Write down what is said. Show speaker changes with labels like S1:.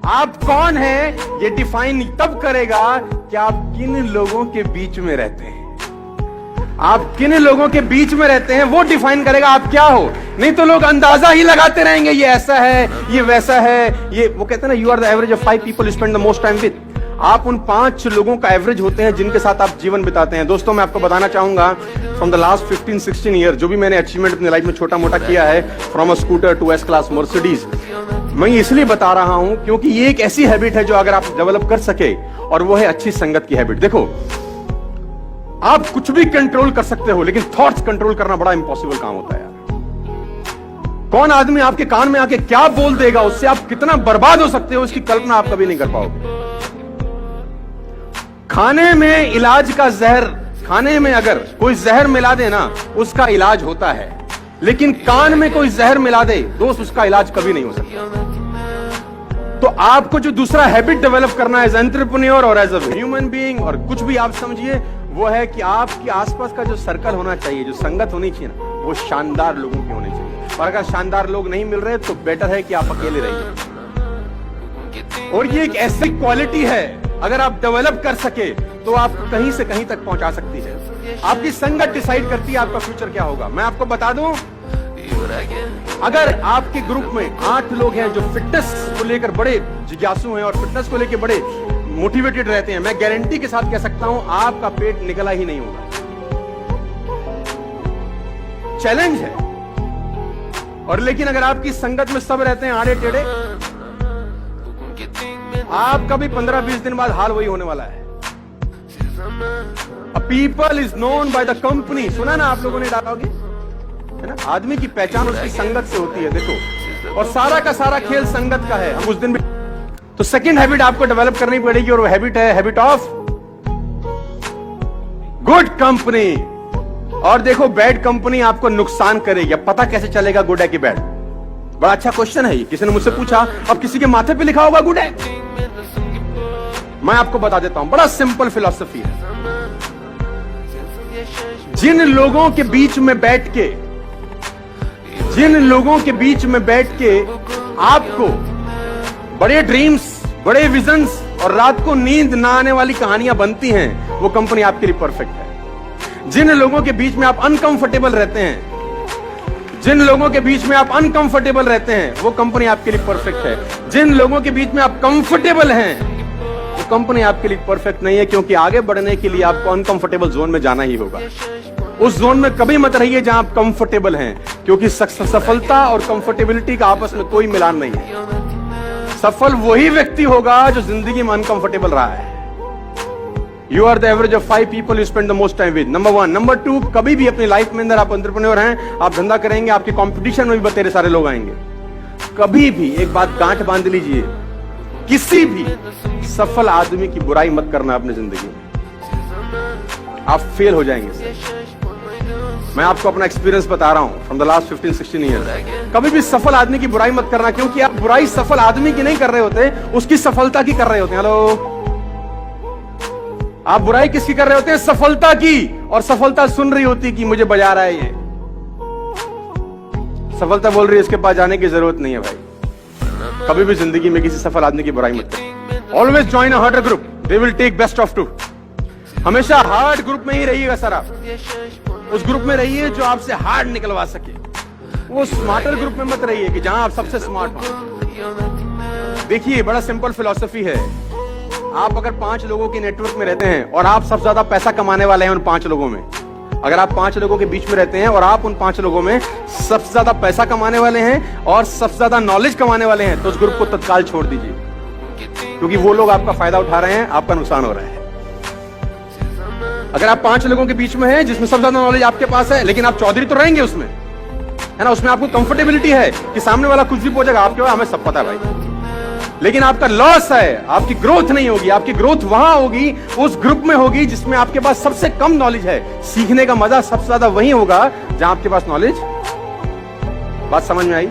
S1: आप कौन हैं ये डिफाइन तब करेगा कि आप किन लोगों के बीच में रहते हैं। आप किन लोगों के बीच में रहते हैं वो डिफाइन करेगा आप क्या हो। नहीं तो लोग अंदाजा ही लगाते रहेंगे, ये ऐसा है, ये वैसा है। ये वो कहते हैं ना, you are the average of 5 people you spend the most time with. आप उन 5 लोगों का एवरेज होते हैं जिनके साथ आप जीवन बिताते हैं। दोस्तों, मैं आपको बताना चाहूंगा, फ्रॉम द लास्ट 15-16 ईयर जो भी मैंने अचीवमेंट अपनी लाइफ में छोटा मोटा किया है, from a scooter to S class Mercedes, मैं इसलिए बता रहा हूं क्योंकि ये एक ऐसी हैबिट है जो अगर आप डेवलप कर सके, और वो है अच्छी संगत की हैबिट। देखो, आप कुछ भी कंट्रोल कर सकते हो, लेकिन थॉट्स कंट्रोल करना बड़ा इंपॉसिबल काम होता है यार। कौन आदमी आपके कान में आके क्या बोल देगा, उससे आप कितना बर्बाद हो सकते हो, इसकी कल्पना आप कभी नहीं कर पाओगे। खाने में इलाज का जहर, खाने में अगर कोई जहर मिला दे ना, उसका इलाज होता है, लेकिन कान में कोई जहर मिला दे दोस्त, उसका इलाज कभी नहीं हो सकता। तो आपको जो दूसरा हैबिट डेवलप करना है एज एंटरप्रेन्योर और एज अ ह्यूमन बीइंग, और कुछ भी आप समझिए, वो है कि आपके आसपास का जो सर्कल होना चाहिए, जो संगत होनी चाहिए ना, वो शानदार लोगों की होनी चाहिए। और अगर शानदार लोग नहीं मिल रहे तो बेटर है कि आप अकेले रहिए। और ये एक ऐसी क्वालिटी है, अगर आप डेवलप कर सके तो आपको कहीं से कहीं तक पहुंचा सकती है। आपकी संगत डिसाइड करती है आपका फ्यूचर क्या होगा। मैं आपको बता दूं, अगर आपके ग्रुप में 8 लोग हैं जो फिटनेस को लेकर बड़े जिज्ञासु हैं और फिटनेस को लेकर बड़े मोटिवेटेड रहते हैं, मैं गारंटी के साथ कह सकता हूं आपका पेट निकला ही नहीं होगा। चैलेंज है। और लेकिन अगर आपकी संगत में सब रहते हैं आड़े टेढ़े, आपका भी 15-20 दिन बाद हाल वही होने वाला है। A people is known by the company, सुना ना आप लोगों ने डालोगे, है ना? आदमी की पहचान उसकी संगत से होती है। देखो, और सारा का सारा खेल संगत का है। हम उस दिन भी तो सेकंड हैबिट आपको डेवलप करनी पड़ेगी, और वो हैबिट है हैबिट ऑफ गुड कंपनी। और देखो, बैड कंपनी आपको नुकसान करेगी। अब पता कैसे चलेगा गुड है कि बैड? बड़ा अच्छा क्वेश्चन है ये, किसी ने मुझसे पूछा। अब किसी के माथे पे लिखा होगा गुड है, मैं आपको बता देता हूं, बड़ा सिंपल फिलॉसफी है। जिन लोगों के बीच में बैठ के, जिन लोगों के बीच में बैठ के आपको बड़े ड्रीम्स, बड़े विजन्स और रात को नींद ना आने वाली कहानियां बनती हैं, वो कंपनी आपके लिए परफेक्ट है। जिन लोगों के बीच में आप अनकंफर्टेबल रहते हैं, जिन लोगों के बीच में आप अनकंफर्टेबल रहते हैं, वो कंपनी आपके लिए परफेक्ट है। जिन लोगों के बीच में आप कंफर्टेबल हैं, वो कंपनी आपके लिए परफेक्ट नहीं है, क्योंकि आगे बढ़ने के लिए आपको अनकंफर्टेबल जोन में जाना ही होगा। उस जोन में कभी मत रहिए जहां आप कंफर्टेबल हैं, क्योंकि सफलता और कंफर्टेबिलिटी का आपस में कोई मिलान नहीं है। सफल वही व्यक्ति होगा जो जिंदगी में अनकंफर्टेबल रहा है। You are the average of 5 people you spend the most time with, number 1। Number 2, कभी भी अपनी लाइफ में अंदर आप एंटरप्रेन्योर हैं, आप धंधा करेंगे, आपके कंपटीशन में भी बतेरे सारे लोग आएंगे। कभी भी एक बात गांठ बांध लीजिए, किसी भी सफल आदमी की बुराई मत करना अपनी जिंदगी में, आप फेल हो जाएंगे। मैं आपको अपना एक्सपीरियंस बता रहा हूं फ्रॉम द लास्ट 15-16 ईयर। कभी भी सफल आदमी की बुराई मत करना, क्योंकि आप बुराई सफल आदमी की नहीं कर रहे होते, उसकी सफलता की कर रहे होते हैं। हेलो, आप बुराई किसकी कर रहे होते हैं? सफलता की। और सफलता सुन रही होती कि मुझे बजा रहा है ये, सफलता बोल रही है इसके पास जाने की जरूरत नहीं है। भाई, कभी भी जिंदगी में किसी सफल आदमी की बुराई मत करो। Always join a harder group, they will take best of to. हमेशा हार्ड ग्रुप में ही रहिएगा सर। आप उस ग्रुप में रहिए जो आपसे हार्ड निकलवा सके। वो स्मार्टर ग्रुप में मत रहिए कि जहां आप सबसे स्मार्ट हो। देखिए, बड़ा सिंपल फिलॉसफी है। आप अगर 5 लोगों के नेटवर्क में रहते हैं और आप सबसे ज्यादा पैसा कमाने वाले हैं उन 5 लोगों में, अगर आप 5 लोगों के बीच में रहते हैं और आप उन 5 लोगों में सबसे ज्यादा पैसा कमाने वाले हैं और सबसे ज्यादा नॉलेज कमाने वाले हैं, तो उस ग्रुप को तत्काल छोड़ दीजिए, क्योंकि वो लोग आपका फायदा उठा रहे हैं, आपका नुकसान हो रहा है। अगर आप 5 लोगों के बीच में हैं जिसमें सबसे ज्यादा नॉलेज आपके पास है, लेकिन आप चौधरी तो रहेंगे उसमें, है ना? उसमें आपको कंफर्टेबिलिटी है कि सामने वाला कुछ भी पूछेगा, आपके बाद हमें सब पता है भाई, लेकिन आपका लॉस है, आपकी ग्रोथ नहीं होगी। आपकी ग्रोथ वहां होगी, उस ग्रुप में होगी जिसमें आपके पास सबसे कम नॉलेज है। सीखने का मजा सबसे ज्यादा वहीं होगा जहां आपके पास नॉलेज। बात समझ में आई?